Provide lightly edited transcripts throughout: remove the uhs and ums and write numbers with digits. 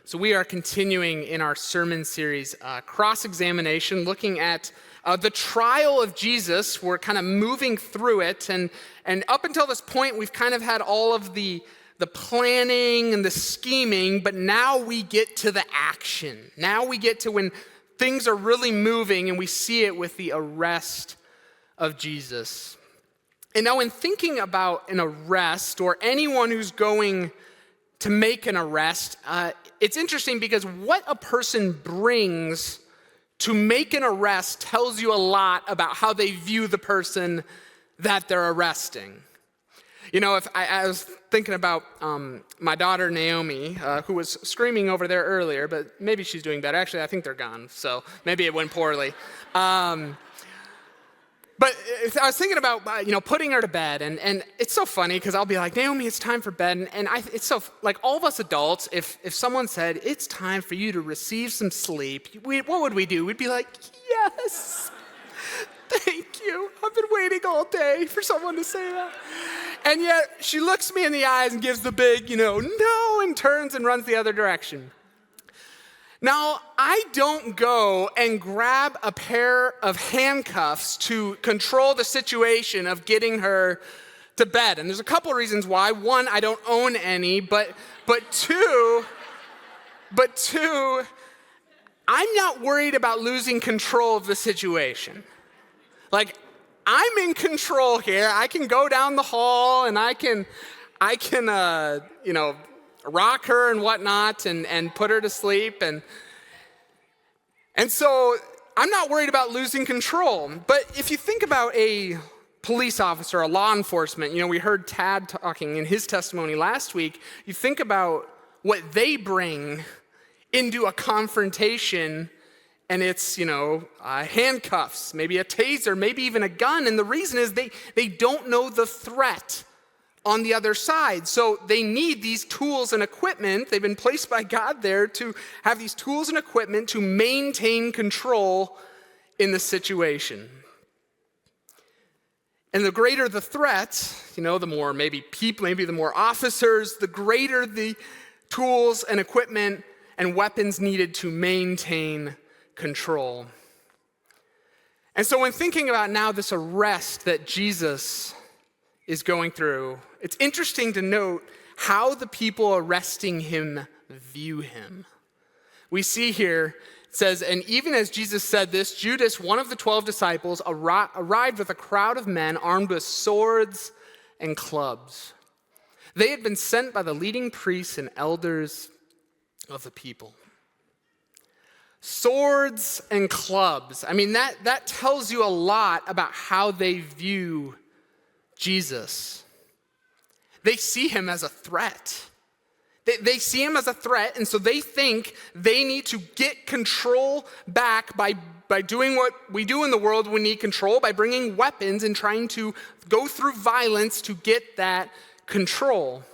So we are continuing in our sermon series, Cross-Examination, looking at the trial of Jesus. We're kind of moving through it, and up until this point, we've kind of had all of the planning and the scheming, but now we get to the action. Now we get to when things are really moving, and we see it with the arrest of Jesus. And now in thinking about an arrest, or anyone who's going to make an arrest, it's interesting because what a person brings to make an arrest tells you a lot about how they view the person that they're arresting. You know, if I was thinking about my daughter Naomi, who was screaming over there earlier, but maybe she's doing better. Actually, I think they're gone, so maybe it went poorly. But I was thinking about, putting her to bed, and it's so funny because I'll be like, Naomi, it's time for bed, and it's so, like, all of us adults, if someone said, it's time for you to receive some sleep, what would we do? We'd be like, yes, thank you. I've been waiting all day for someone to say that. And yet, she looks me in the eyes and gives the big, no, and turns and runs the other direction. Now, I don't go and grab a pair of handcuffs to control the situation of getting her to bed. And there's a couple of reasons why. One, I don't own any, but two, I'm not worried about losing control of the situation. Like, I'm in control here. I can go down the hall and I can rock her and whatnot and put her to sleep. And so I'm not worried about losing control. But if you think about a police officer, a law enforcement, we heard Tad talking in his testimony last week. You think about what they bring into a confrontation, and it's, handcuffs, maybe a taser, maybe even a gun. And the reason is they don't know the threat on the other side. So they need these tools and equipment. They've been placed by God there to have these tools and equipment to maintain control in the situation. And the greater the threat, the more maybe people, maybe the more officers, the greater the tools and equipment and weapons needed to maintain control. And so when thinking about now this arrest that Jesus is going through, it's interesting to note how the people arresting him view him. We see here, it says, and even as Jesus said this, Judas, one of the 12 disciples, arrived with a crowd of men armed with swords and clubs. They had been sent by the leading priests and elders of the people. Swords and clubs. I mean, that tells you a lot about how they view Jesus. They see him as a threat. They see him as a threat, and so they think they need to get control back by doing what we do in the world when we need control, by bringing weapons and trying to go through violence to get that control.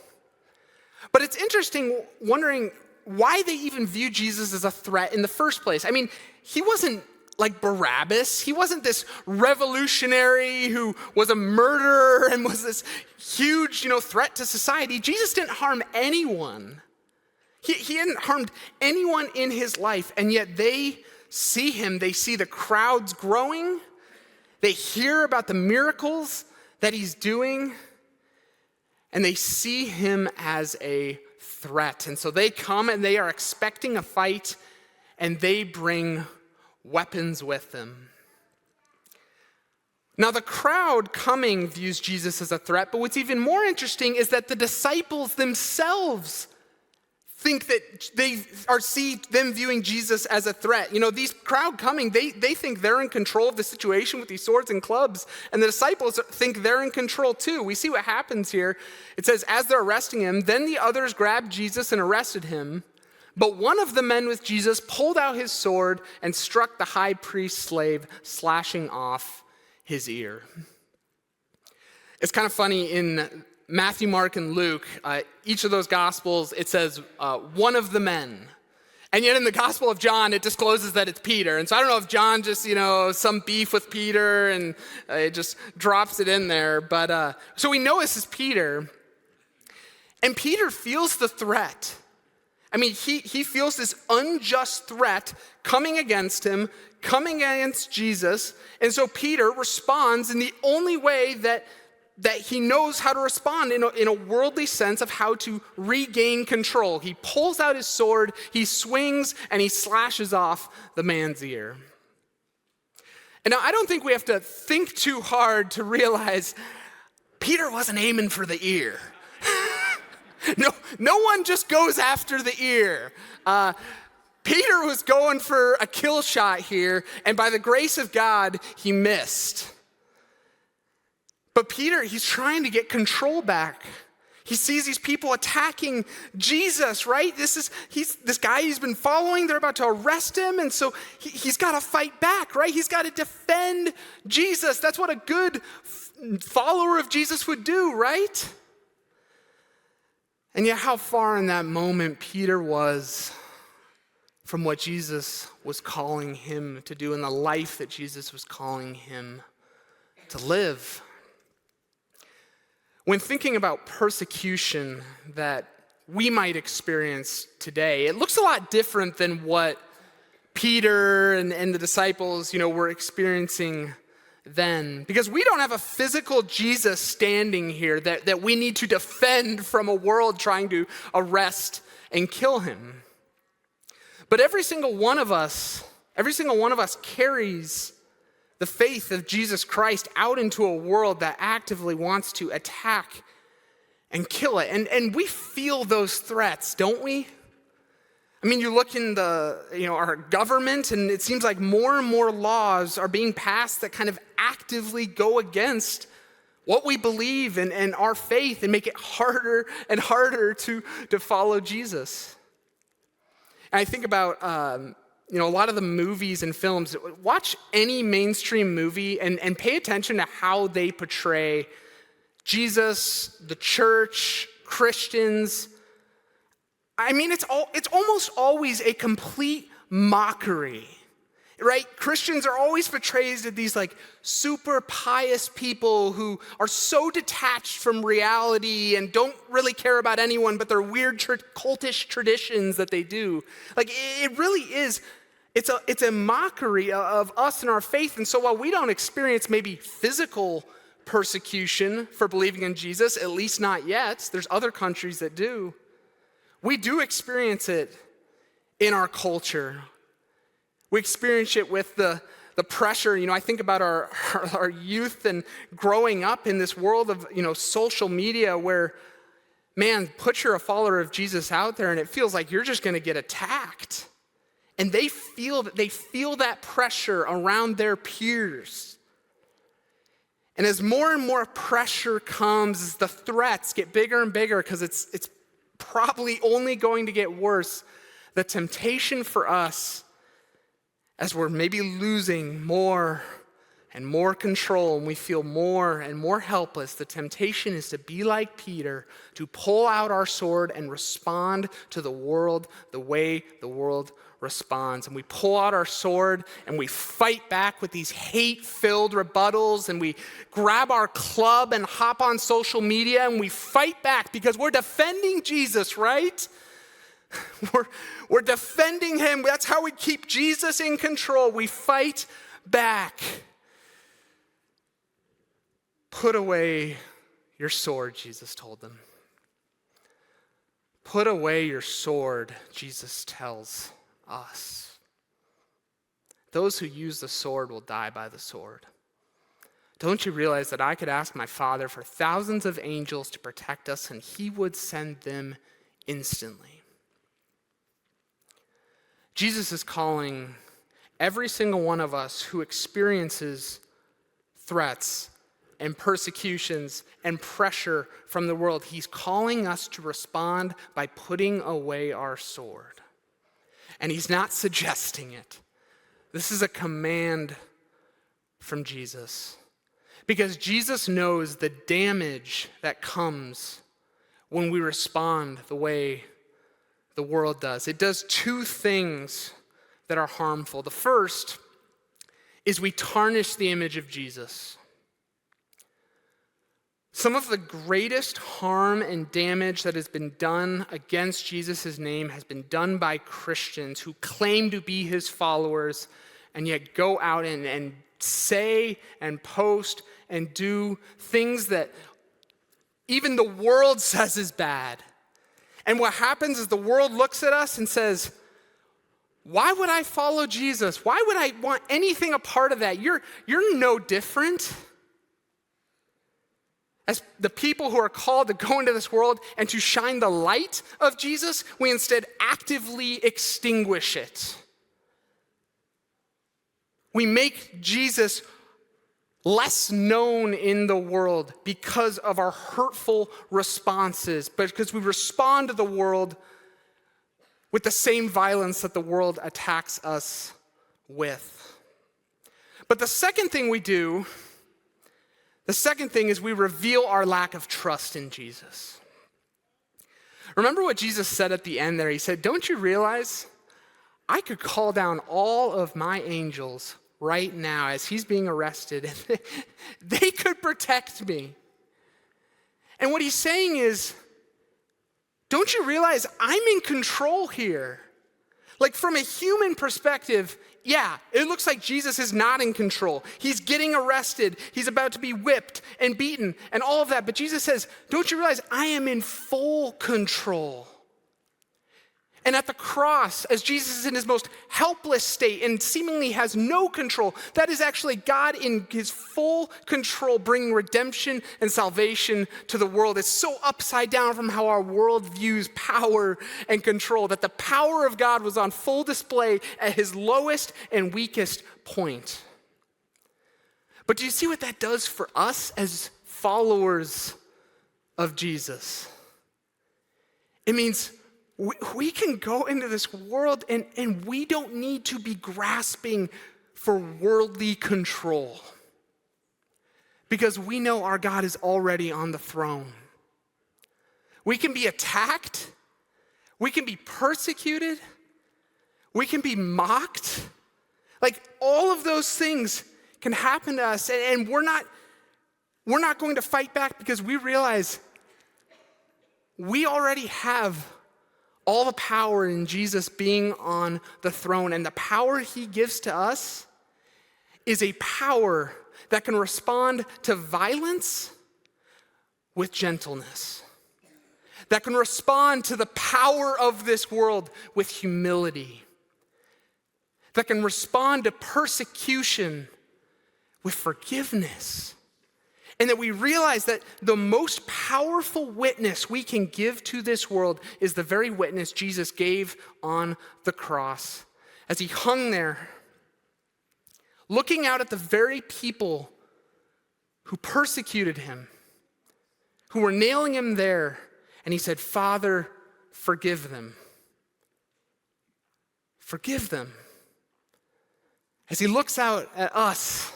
But it's interesting wondering why they even view Jesus as a threat in the first place. I mean, he wasn't like Barabbas. He wasn't this revolutionary who was a murderer and was this huge, threat to society. Jesus didn't harm anyone. He hadn't harmed anyone in his life, and yet they see him. They see the crowds growing. They hear about the miracles that he's doing, and they see him as a threat. And so they come and they are expecting a fight, and they bring weapons with them. Now, the crowd coming views Jesus as a threat, but what's even more interesting is that the disciples themselves think that see them viewing Jesus as a threat. These crowd coming, they think they're in control of the situation with these swords and clubs, and the disciples think they're in control too. We see what happens here. It says, as they're arresting him, then the others grabbed Jesus and arrested him. But one of the men with Jesus pulled out his sword and struck the high priest's slave, slashing off his ear. It's kind of funny in Matthew, Mark, and Luke, each of those gospels, it says one of the men. And yet in the Gospel of John, it discloses that it's Peter. And so I don't know if John just, some beef with Peter and it just drops it in there. But so we know this is Peter. And Peter feels the threat. I mean, he feels this unjust threat coming against him, coming against Jesus. And so Peter responds in the only way that he knows how to respond in a worldly sense of how to regain control. He pulls out his sword, he swings, and he slashes off the man's ear. And now I don't think we have to think too hard to realize Peter wasn't aiming for the ear. No one just goes after the ear. Peter was going for a kill shot here, and by the grace of God, he missed. But Peter, he's trying to get control back. He sees these people attacking Jesus, right? This guy he's been following. They're about to arrest him, and so he's got to fight back, right? He's got to defend Jesus. That's what a good follower of Jesus would do, right? And yet how far in that moment Peter was from what Jesus was calling him to do in the life that Jesus was calling him to live. When thinking about persecution that we might experience today, it looks a lot different than what Peter and the disciples, were experiencing then. Because we don't have a physical Jesus standing here that we need to defend from a world trying to arrest and kill him. But every single one of us carries the faith of Jesus Christ out into a world that actively wants to attack and kill it. And we feel those threats, don't we? I mean, you look in our government, and it seems like more and more laws are being passed that kind of actively go against what we believe and our faith and make it harder and harder to follow Jesus. And I think about a lot of the movies and films. Watch any mainstream movie and pay attention to how they portray Jesus, the church, Christians. I mean, it's almost always a complete mockery, right? Christians are always portrayed as these super pious people who are so detached from reality and don't really care about anyone but their weird cultish traditions that they do. It really is. It's a mockery of us and our faith. And so while we don't experience maybe physical persecution for believing in Jesus, at least not yet, there's other countries that do. We do experience it in our culture. We experience it with the pressure. I think about our youth and growing up in this world of, social media where, man, put a follower of Jesus out there and it feels like you're just going to get attacked. And they feel that pressure around their peers. And as more and more pressure comes, as the threats get bigger and bigger, because it's probably only going to get worse, the temptation for us, as we're maybe losing more and more control and we feel more and more helpless, the temptation is to be like Peter, to pull out our sword and respond to the world the way the world responds. And we pull out our sword and we fight back with these hate-filled rebuttals, and we grab our club and hop on social media and we fight back because we're defending Jesus, right? We're defending him. That's how we keep Jesus in control. We fight back. Put away your sword, Jesus told them. Put away your sword, Jesus tells us. Those who use the sword will die by the sword. Don't you realize that I could ask my Father for thousands of angels to protect us, and he would send them instantly? Jesus is calling every single one of us who experiences threats and persecutions and pressure from the world. He's calling us to respond by putting away our sword. And he's not suggesting it. This is a command from Jesus. Because Jesus knows the damage that comes when we respond the way the world does. It does two things that are harmful. The first is we tarnish the image of Jesus. Some of the greatest harm and damage that has been done against Jesus' name has been done by Christians who claim to be his followers and yet go out and say and post and do things that even the world says is bad. And what happens is the world looks at us and says, why would I follow Jesus? Why would I want anything a part of that? You're no different. As the people who are called to go into this world and to shine the light of Jesus, we instead actively extinguish it. We make Jesus less known in the world because of our hurtful responses, but because we respond to the world with the same violence that the world attacks us with. But the second thing is we reveal our lack of trust in Jesus. Remember what Jesus said at the end there? He said, don't you realize I could call down all of my angels right now as he's being arrested, and they could protect me. And what he's saying is, don't you realize I'm in control here? Like from a human perspective, yeah, it looks like Jesus is not in control. He's getting arrested. He's about to be whipped and beaten and all of that. But Jesus says, don't you realize I am in full control? And at the cross, as Jesus is in his most helpless state and seemingly has no control, that is actually God in his full control, bringing redemption and salvation to the world. It's so upside down from how our world views power and control, that the power of God was on full display at his lowest and weakest point. But do you see what that does for us as followers of Jesus? It means we can go into this world and we don't need to be grasping for worldly control because we know our God is already on the throne. We can be attacked. We can be persecuted. We can be mocked. Like all of those things can happen to us, and we're not going to fight back because we realize we already have all the power in Jesus being on the throne. And the power he gives to us is a power that can respond to violence with gentleness, that can respond to the power of this world with humility, that can respond to persecution with forgiveness. And that we realize that the most powerful witness we can give to this world is the very witness Jesus gave on the cross. As he hung there, looking out at the very people who persecuted him, who were nailing him there, and he said, Father, forgive them. Forgive them. As he looks out at us,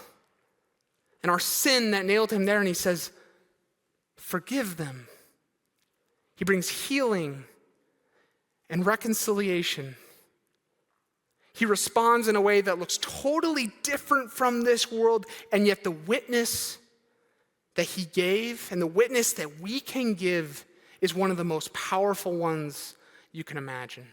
and our sin that nailed him there, and he says, forgive them. He brings healing and reconciliation. He responds in a way that looks totally different from this world, and yet the witness that he gave and the witness that we can give is one of the most powerful ones you can imagine.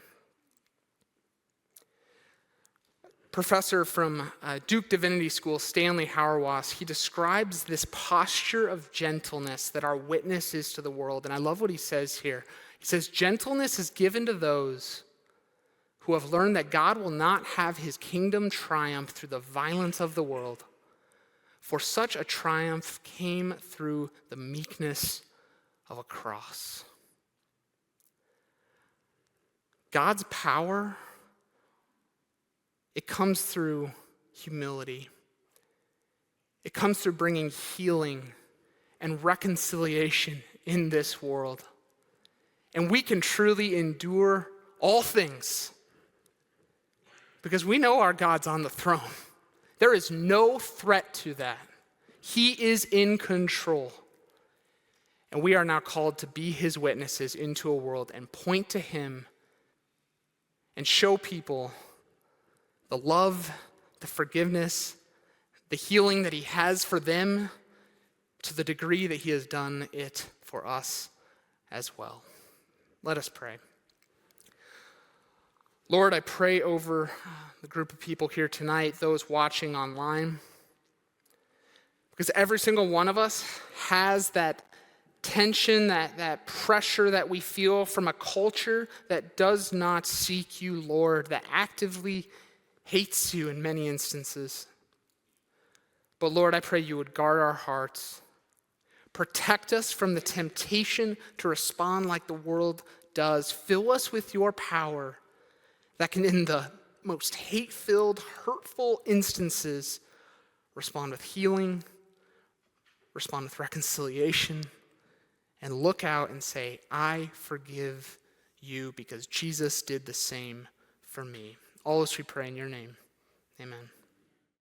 Professor from Duke Divinity School, Stanley Hauerwas, he describes this posture of gentleness that our witness is to the world. And I love what he says here. He says, gentleness is given to those who have learned that God will not have his kingdom triumph through the violence of the world, for such a triumph came through the meekness of a cross. God's power, it comes through humility. It comes through bringing healing and reconciliation in this world. And we can truly endure all things because we know our God's on the throne. There is no threat to that. He is in control. And we are now called to be his witnesses into a world and point to him and show people the love, the forgiveness, the healing that he has for them to the degree that he has done it for us as well. Let us pray. Lord, I pray over the group of people here tonight, those watching online, because every single one of us has that tension, that pressure that we feel from a culture that does not seek you, Lord, that actively hates you in many instances. But Lord, I pray you would guard our hearts, protect us from the temptation to respond like the world does. Fill us with your power that can, in the most hate-filled, hurtful instances, respond with healing, respond with reconciliation, and look out and say, I forgive you because Jesus did the same for me. All this we pray in your name. Amen.